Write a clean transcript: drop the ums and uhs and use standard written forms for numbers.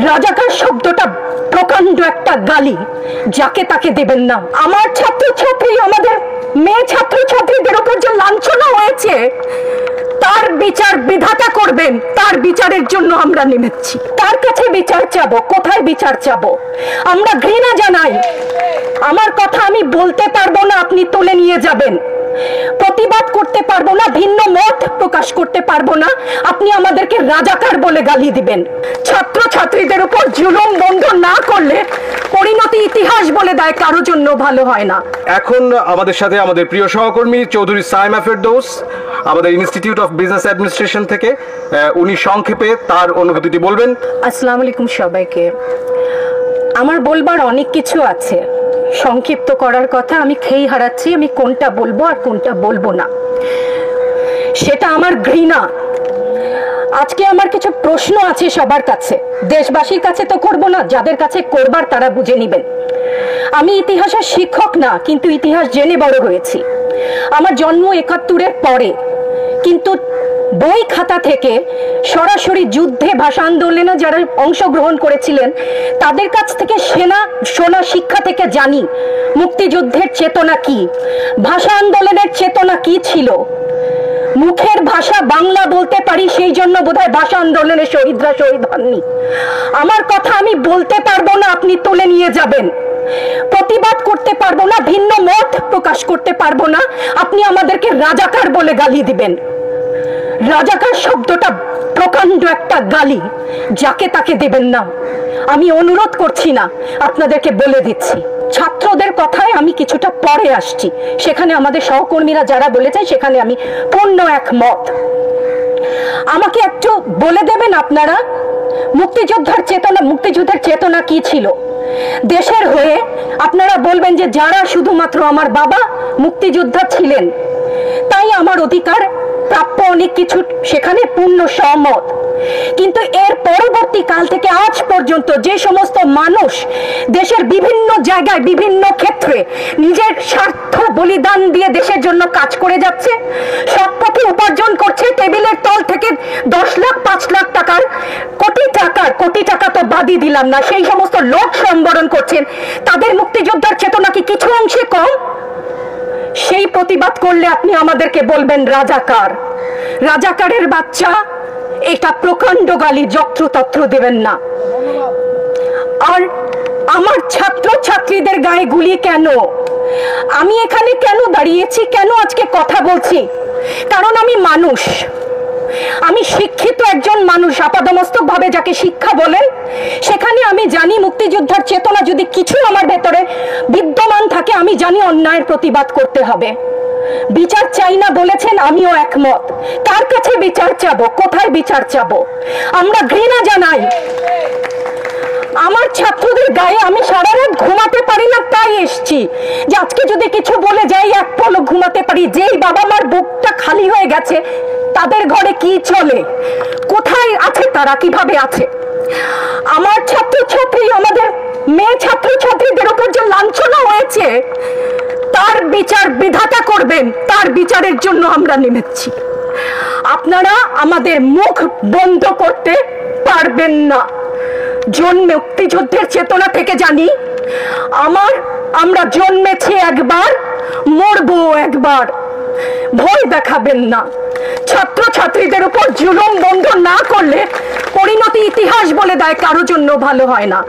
রাজাকার শব্দটা প্রকাণ্ড একটা গালি, যাকে তাকে দেবেন না। আমার ছাত্রছাত্রী, আমাদের মেয়ে ছাত্রছাত্রীদের উপর যে লাঞ্ছনা হয়েছে, তার বিচার বিধাতা করবেন। তার বিচারের জন্য আমরা নেমেছি। তার কাছে বিচার চাবো। কোথায় বিচার চাবো? আমরা ঘৃণা জানাই। আমার কথা আমি বলতে পারবো না, আপনি তুলে নিয়ে যাবেন। প্রতিবাদ করতে পারবো না, ভিন্ন মত প্রকাশ করতে পারবো না, আপনি আমাদেরকে রাজাকার বলে গালি দিবেন। ছাত্র ছাত্রীদের উপর জুলুম বন্ধ না করলে পরিণতি ইতিহাস বলে দেয় কারো জন্য ভালো হয় না। এখন আমাদের সাথে আমাদের প্রিয় সহকর্মী চৌধুরী সাইমা ফেরদৌস, আমাদের ইনস্টিটিউট অফ বিজনেস অ্যাডমিনিস্ট্রেশন থেকে, উনি সংক্ষেপে তার অনুভূতিটি বলবেন। আসসালামু আলাইকুম সবাইকে। আমার বলবার অনেক কিছু আছে, সংক্ষিপ্ত করার কথা আমি খেই হারাচ্ছি, আমি কোনটা বলবো আর কোনটা বলবো না, সেটা আমার ঘৃণা। আজকে আমার কিছু প্রশ্ন আছে সবার কাছে, দেশবাসীর কাছে তো করব না, যাদের কাছে করবার তারা বুঝে নেবেন। আমি ইতিহাসের শিক্ষক না, কিন্তু ইতিহাস জেনে বড় হয়েছি। আমার জন্ম ৭১-এর পরে, কিন্তু বই খাতা থেকে সরাসরি যুদ্ধে, ভাষা আন্দোলনে যারা অংশগ্রহণ করেছিলেন তাদের কাছ থেকে শোনা শিক্ষা থেকে জানি মুক্তিযুদ্ধের চেতনা কি, ভাষা আন্দোলনের চেতনা কি ছিল। মুখের ভাষা বাংলা বলতে পারি, সেই জন্য বোধহয় ভাষা আন্দোলনের শহীদরা শহীদ হননি। আমার কথা আমি বলতে পারবো না, আপনি তুলে নিয়ে যাবেন। প্রতিবাদ করতে পারবো না, ভিন্ন মত প্রকাশ করতে পারবো না, আপনি আমাদেরকে রাজাকার বলে গালি দিবেন। রাজাকার শব্দটা প্রকাণ্ড একটা গালি, যাকে তাকে দেবেন না। আমি অনুরোধ করছি না, আপনাদেরকে বলে দিচ্ছি। ছাত্রদের কথায় আমি কিছুটা পরে আসছি, সেখানে আমাদের সহকর্মীরা যারা বলেছেন সেখানে আমি পূর্ণ একমত। আমাকে একটু বলে দেবেন আপনারা, মুক্তিযুদ্ধের চেতনা কি ছিল দেশের হয়ে? আপনারা বলবেন যে যারা শুধুমাত্র আমার বাবা মুক্তিযোদ্ধা ছিলেন তাই আমার অধিকার প্রাপ্য অনেক কিছু, সেখানে পূর্ণ সহমত। কিন্তু এর পরবর্তী কাল থেকে আজ পর্যন্ত যে সমস্ত মানুষ দেশের বিভিন্ন জায়গায় বিভিন্ন ক্ষেত্রে নিজের স্বার্থ বলিদান দিয়ে দেশের জন্য কাজ করে যাচ্ছে, সব পথে উপার্জন করছে, টেবিলের তল থেকে 10 লাখ 5 লাখ টাকার কোটি টাকা তো বাদই দিলাম না, সেই সমস্ত লোক সম্বরণ করছেন, তাদের মুক্তিযোদ্ধার চেতনা কি কিছু অংশে কম? সেই প্রতিবাদ করলে আপনি আমাদেরকে বলবেন রাজাকার। রাজাকারের বাচ্চা, এটা প্রকাণ্ড গালি, যত্রতত্র দেবেন না। আর আমার ছাত্র ছাত্রীদের গায়ে গুলি কেন? আমি এখানে কেন দাঁড়িয়েছি, কেন আজকে কথা বলছি? কারণ আমি মানুষ, আমি শিক্ষিত একজন মানুষ, আপাদমস্তক ভাবে যাকে শিক্ষা বলেন। সেখানে আমি জানি মুক্তিযোদ্ধার চেতনা যদি কিছু আমার ভেতরে বিদ্যমান থাকে, আমি জানি অন্যায়ের প্রতিবাদ করতে হবে। বিচার চাই না বলেছেন, আমিও একমত। কার কাছে বিচার চাবো? কোথায় বিচার চাবো? আমরা ঘৃণা জানাই। আমার ছাত্রদের গায়ে আমি সারা রাত ঘুমাতে পারি না, তাই এসছি যে আজকে যদি কিছু বলে যাই এক পলক ঘুমাতে পারি। যেই বাবা মার বুকটা খালি হয়ে গেছে, তাদের ঘরে কি চলে, কোথায় আছে তারা, কিভাবে আছে? আমার ছাত্রছাত্রী, আমাদের মেয়ে ছাত্রছাত্রীদের উপর যে লাঞ্ছনা হয়েছে, তার বিচার বিধাতা করবেন। তার বিচারের জন্য আমরা নেমেছি। আপনারা আমাদের মুখ বন্ধ করতে পারবেন না। মুক্তিযুদ্ধের চেতনা থেকে জানি, আমরা জন্মেছি একবার, মরবো একবার। ভয় দেখাবেন না। ছাত্র ছাত্রীদের উপর জুলুম বন্ধ না করলে পরিণতি ইতিহাস বলে দেয় কারো জন্য ভালো হয় না।